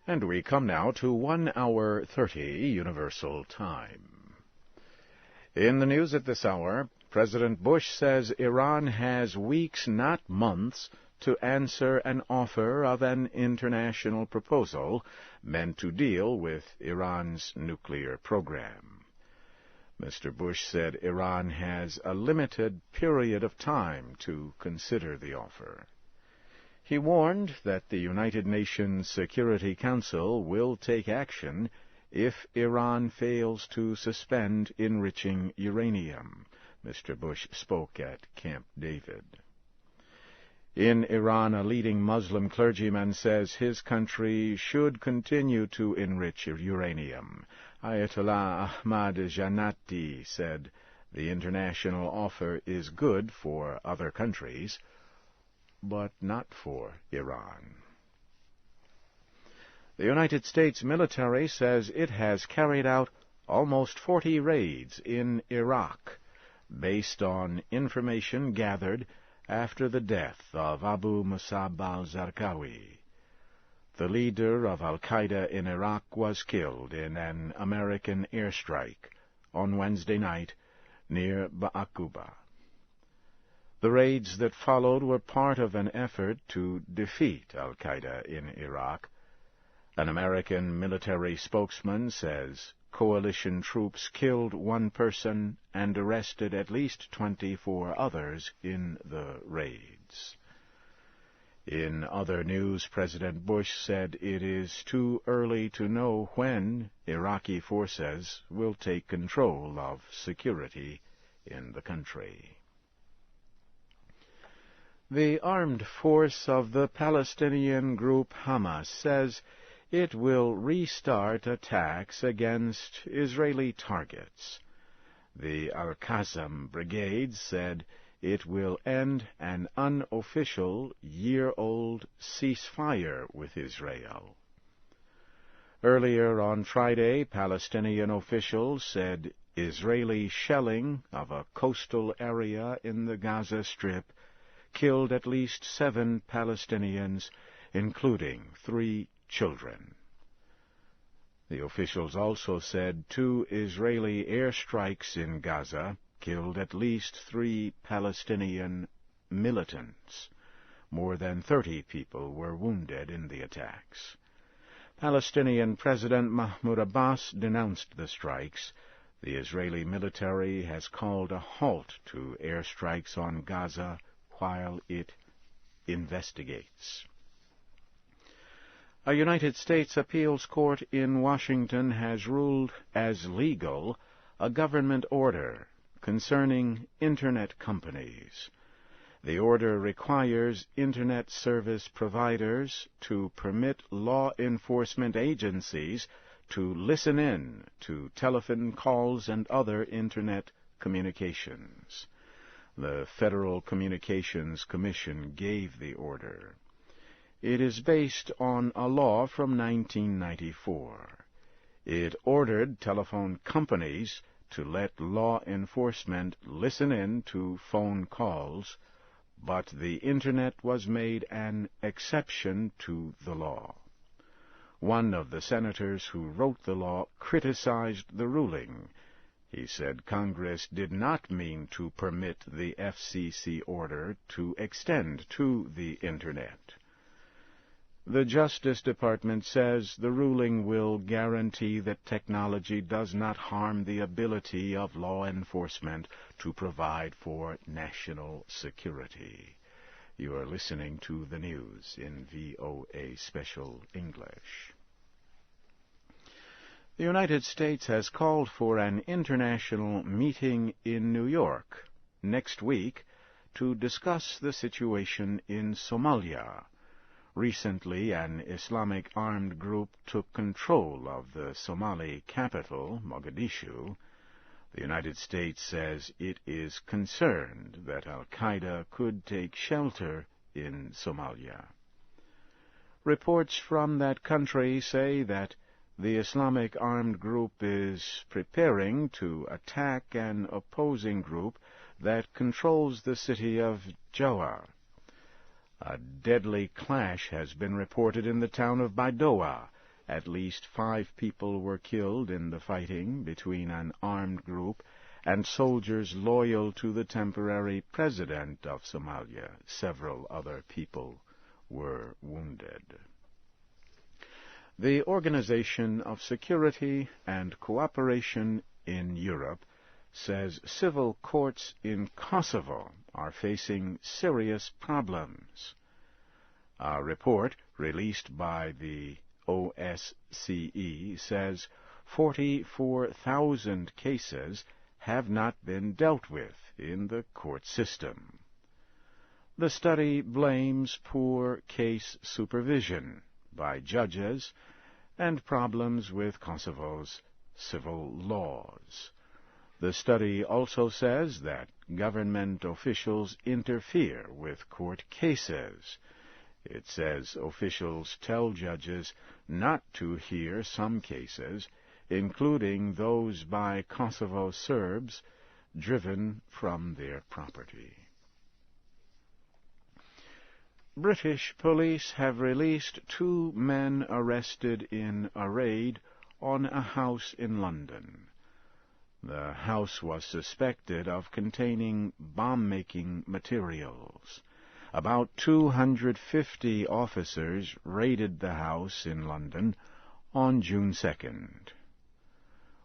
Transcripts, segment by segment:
And we come now to 1 hour 30 Universal Time. In the news at this hour, President Bush says Iran has weeks, not months, to answer an offer of an international proposal meant to deal with Iran's nuclear program. Mr. Bush said Iran has a limited period of time to consider the offer. He warned that the United Nations Security Council will take action if Iran fails to suspend enriching uranium. Mr. Bush spoke at Camp David. In Iran, a leading Muslim clergyman says his country should continue to enrich uranium. Ayatollah Ahmad Jannati said the international offer is good for other countries, but not for Iran. The United States military says it has carried out almost 40 raids in Iraq, based on information gathered after the death of Abu Musab al-Zarqawi. The leader of al-Qaeda in Iraq was killed in an American airstrike on Wednesday night near Ba'akuba. The raids that followed were part of an effort to defeat al-Qaeda in Iraq. An American military spokesman says coalition troops killed one person and arrested at least 24 others in the raids. In other news, President Bush said it is too early to know when Iraqi forces will take control of security in the country. The armed force of the Palestinian group Hamas says it will restart attacks against Israeli targets. The Al-Qassam Brigade said it will end an unofficial year-old ceasefire with Israel. Earlier on Friday, Palestinian officials said Israeli shelling of a coastal area in the Gaza Strip killed at least 7 Palestinians, including 3 children. The officials also said 2 Israeli airstrikes in Gaza killed at least 3 Palestinian militants. More than 30 people were wounded in the attacks. Palestinian President Mahmoud Abbas denounced the strikes. The Israeli military has called a halt to airstrikes on Gaza while it investigates. A United States appeals court in Washington has ruled as legal a government order concerning Internet companies. The order requires Internet service providers to permit law enforcement agencies to listen in to telephone calls and other Internet communications. The Federal Communications Commission gave the order. It is based on a law from 1994. It ordered telephone companies to let law enforcement listen in to phone calls, but the Internet was made an exception to the law. One of the senators who wrote the law criticized the ruling. He said Congress did not mean to permit the FCC order to extend to the Internet. The Justice Department says the ruling will guarantee that technology does not harm the ability of law enforcement to provide for national security. You are listening to the news in VOA Special English. The United States has called for an international meeting in New York next week to discuss the situation in Somalia. Recently, an Islamic armed group took control of the Somali capital, Mogadishu. The United States says it is concerned that al-Qaeda could take shelter in Somalia. Reports from that country say that the Islamic armed group is preparing to attack an opposing group that controls the city of Jowhar. A deadly clash has been reported in the town of Baidoa At least 5 people were killed in the fighting between an armed group and soldiers loyal to the temporary president of Somalia. Several other people were wounded. The Organization of Security and Cooperation in Europe says civil courts in Kosovo are facing serious problems. A report released by the OSCE says 44,000 cases have not been dealt with in the court system. The study blames poor case supervision by judges and problems with Kosovo's civil laws. The study also says that government officials interfere with court cases. It says officials tell judges not to hear some cases, including those by Kosovo Serbs driven from their property. British police have released 2 men arrested in a raid on a house in London. The house was suspected of containing bomb-making materials. About 250 officers raided the house in London on June 2nd.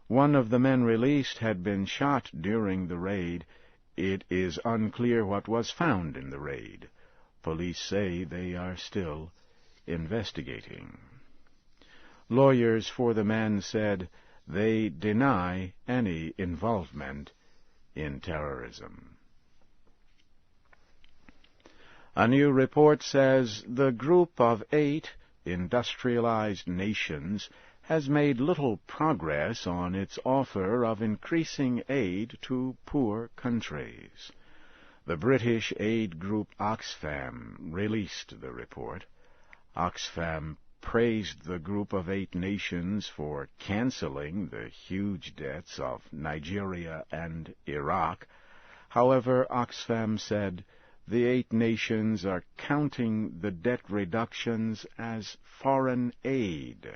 One of the men released had been shot during the raid. It is unclear what was found in the raid. Police say they are still investigating. Lawyers for the men said they deny any involvement in terrorism. A new report says the group of 8 industrialized nations has made little progress on its offer of increasing aid to poor countries. The British aid group Oxfam released the report. Oxfam praised the group of 8 nations for canceling the huge debts of Nigeria and Iraq. However, Oxfam said the 8 nations are counting the debt reductions as foreign aid.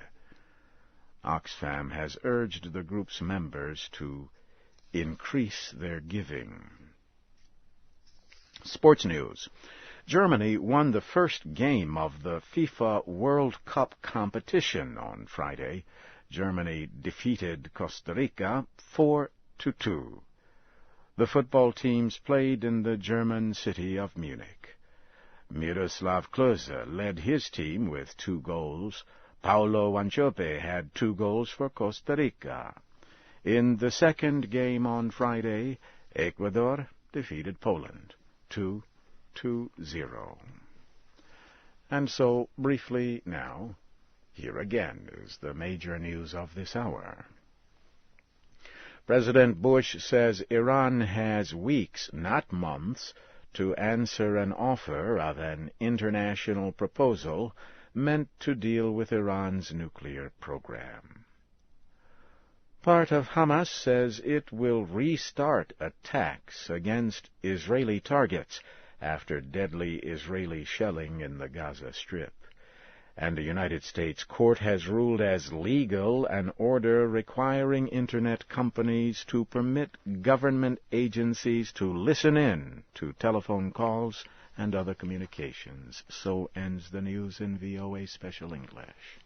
Oxfam has urged the group's members to increase their giving. Sports news. Germany won the first game of the FIFA World Cup competition on Friday. Germany defeated Costa Rica 4-2. The football teams played in the German city of Munich. Miroslav Klose led his team with 2 goals. Paulo Wanchope had 2 goals for Costa Rica. In the second game on Friday, Ecuador defeated Poland 2-0. And so, briefly now, here again is the major news of this hour. President Bush says Iran has weeks, not months, to answer an offer of an international proposal meant to deal with Iran's nuclear program. Part of Hamas says it will restart attacks against Israeli targets after deadly Israeli shelling in the Gaza Strip. And a United States court has ruled as legal an order requiring Internet companies to permit government agencies to listen in to telephone calls and other communications. So ends the news in VOA Special English.